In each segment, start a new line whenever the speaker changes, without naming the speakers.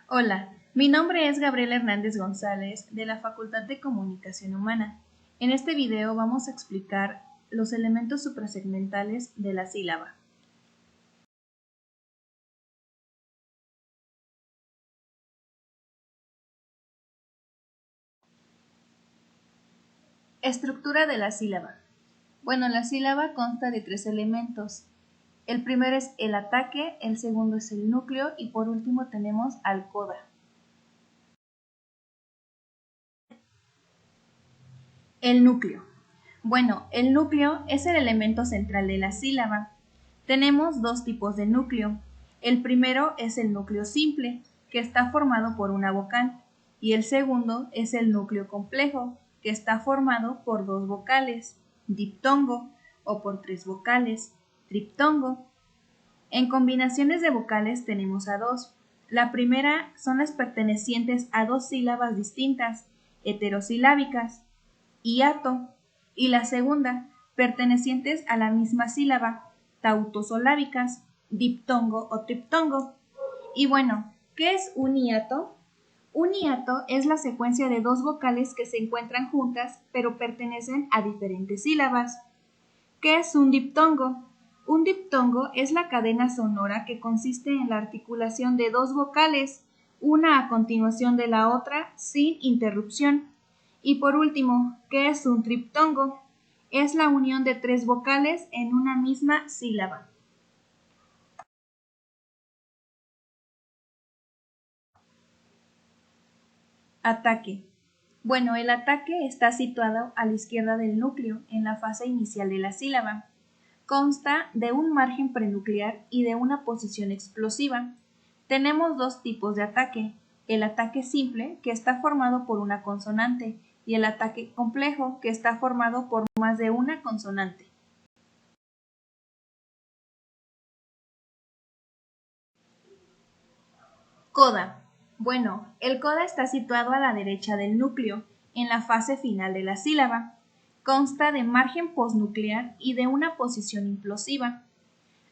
Hola, mi nombre es Gabriela Hernández González de la Facultad de Comunicación Humana. En este video vamos a explicar los elementos suprasegmentales de la sílaba. Estructura de la sílaba. Bueno, la sílaba consta de 3 elementos. El primero es el ataque, el segundo es el núcleo y por último tenemos al coda. El núcleo. Bueno, el núcleo es el elemento central de la sílaba. Tenemos dos tipos de núcleo. El primero es el núcleo simple, que está formado por una vocal, y el segundo es el núcleo complejo, que está formado por dos vocales, diptongo, o por tres vocales, triptongo. En combinaciones de vocales tenemos a dos. La primera son las pertenecientes a dos sílabas distintas, heterosilábicas, hiato, y la segunda, pertenecientes a la misma sílaba, tautosolábicas, diptongo o triptongo. Y bueno, ¿qué es un hiato? Un hiato es la secuencia de dos vocales que se encuentran juntas pero pertenecen a diferentes sílabas. ¿Qué es un diptongo? Un diptongo es la cadena sonora que consiste en la articulación de dos vocales, una a continuación de la otra, sin interrupción. Y por último, ¿qué es un triptongo? Es la unión de tres vocales en una misma sílaba. Ataque. Bueno, el ataque está situado a la izquierda del núcleo, en la fase inicial de la sílaba. Consta de un margen prenuclear y de una posición explosiva. Tenemos dos tipos de ataque, el ataque simple, que está formado por una consonante, y el ataque complejo, que está formado por más de una consonante. Coda. Bueno, el coda está situado a la derecha del núcleo, en la fase final de la sílaba. Consta de margen postnuclear y de una posición implosiva.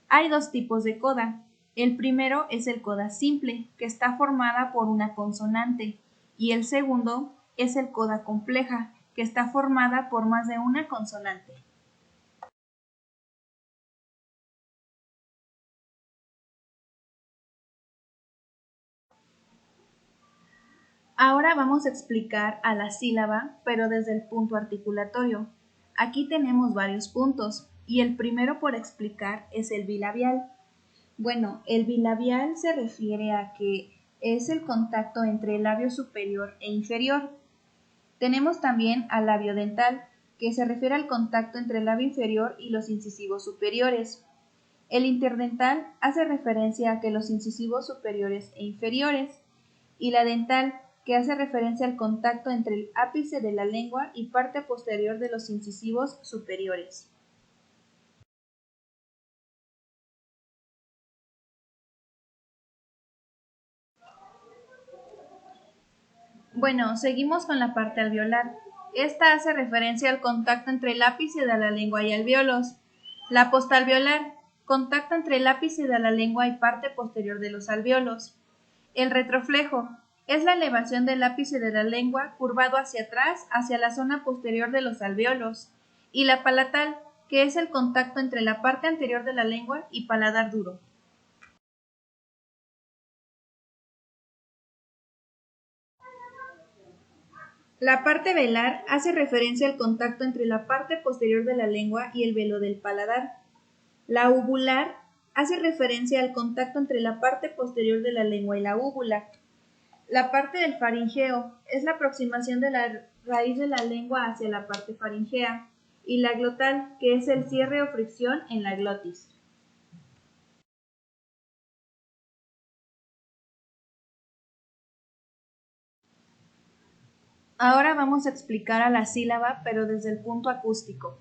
Hay dos tipos de coda. El primero es el coda simple, que está formada por una consonante, y el segundo es el coda compleja, que está formada por más de una consonante. Ahora vamos a explicar a la sílaba, pero desde el punto articulatorio. Aquí tenemos varios puntos, y el primero por explicar es el bilabial. Bueno, el bilabial se refiere a que es el contacto entre el labio superior e inferior. Tenemos también al labio dental, que se refiere al contacto entre el labio inferior y los incisivos superiores. El interdental hace referencia a que los incisivos superiores e inferiores, y la dental, que hace referencia al contacto entre el ápice de la lengua y parte posterior de los incisivos superiores. Bueno, seguimos con la parte alveolar. Esta hace referencia al contacto entre el ápice de la lengua y alvéolos. La postalveolar, contacto entre el ápice de la lengua y parte posterior de los alvéolos. El retroflejo es la elevación del ápice de la lengua curvado hacia atrás, hacia la zona posterior de los alvéolos. Y la palatal, que es el contacto entre la parte anterior de la lengua y paladar duro. La parte velar hace referencia al contacto entre la parte posterior de la lengua y el velo del paladar. La uvular hace referencia al contacto entre la parte posterior de la lengua y la úvula. La parte del faringeo es la aproximación de la raíz de la lengua hacia la parte faringea, y la glotal, que es el cierre o fricción en la glotis. Ahora vamos a explicar a la sílaba, pero desde el punto acústico.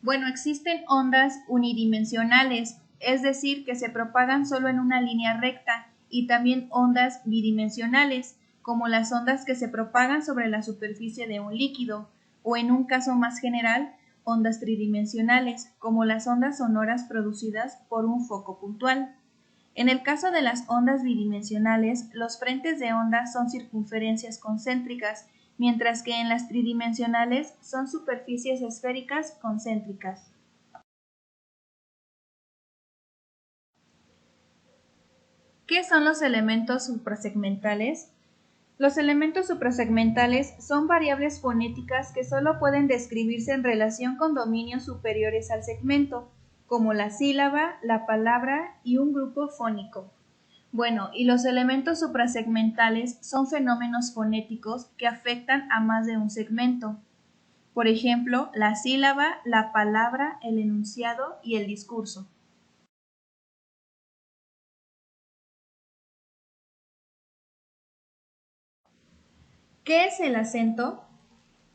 Bueno, existen ondas unidimensionales, es decir, que se propagan solo en una línea recta, y también ondas bidimensionales, como las ondas que se propagan sobre la superficie de un líquido, o en un caso más general, ondas tridimensionales, como las ondas sonoras producidas por un foco puntual. En el caso de las ondas bidimensionales, los frentes de onda son circunferencias concéntricas, mientras que en las tridimensionales son superficies esféricas concéntricas. ¿Qué son los elementos suprasegmentales? Los elementos suprasegmentales son variables fonéticas que solo pueden describirse en relación con dominios superiores al segmento, como la sílaba, la palabra y un grupo fónico. Bueno, y los elementos suprasegmentales son fenómenos fonéticos que afectan a más de un segmento. Por ejemplo, la sílaba, la palabra, el enunciado y el discurso. ¿Qué es el acento?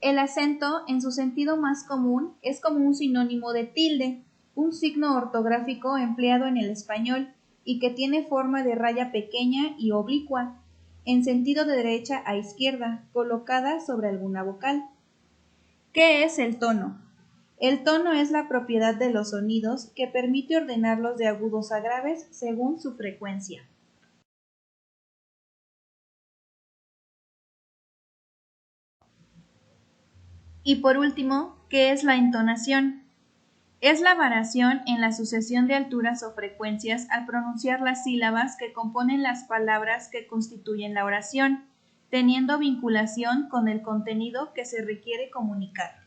El acento, en su sentido más común, es como un sinónimo de tilde, un signo ortográfico empleado en el español y que tiene forma de raya pequeña y oblicua, en sentido de derecha a izquierda, colocada sobre alguna vocal. ¿Qué es el tono? El tono es la propiedad de los sonidos que permite ordenarlos de agudos a graves según su frecuencia. Y por último, ¿qué es la entonación? Es la variación en la sucesión de alturas o frecuencias al pronunciar las sílabas que componen las palabras que constituyen la oración, teniendo vinculación con el contenido que se requiere comunicar.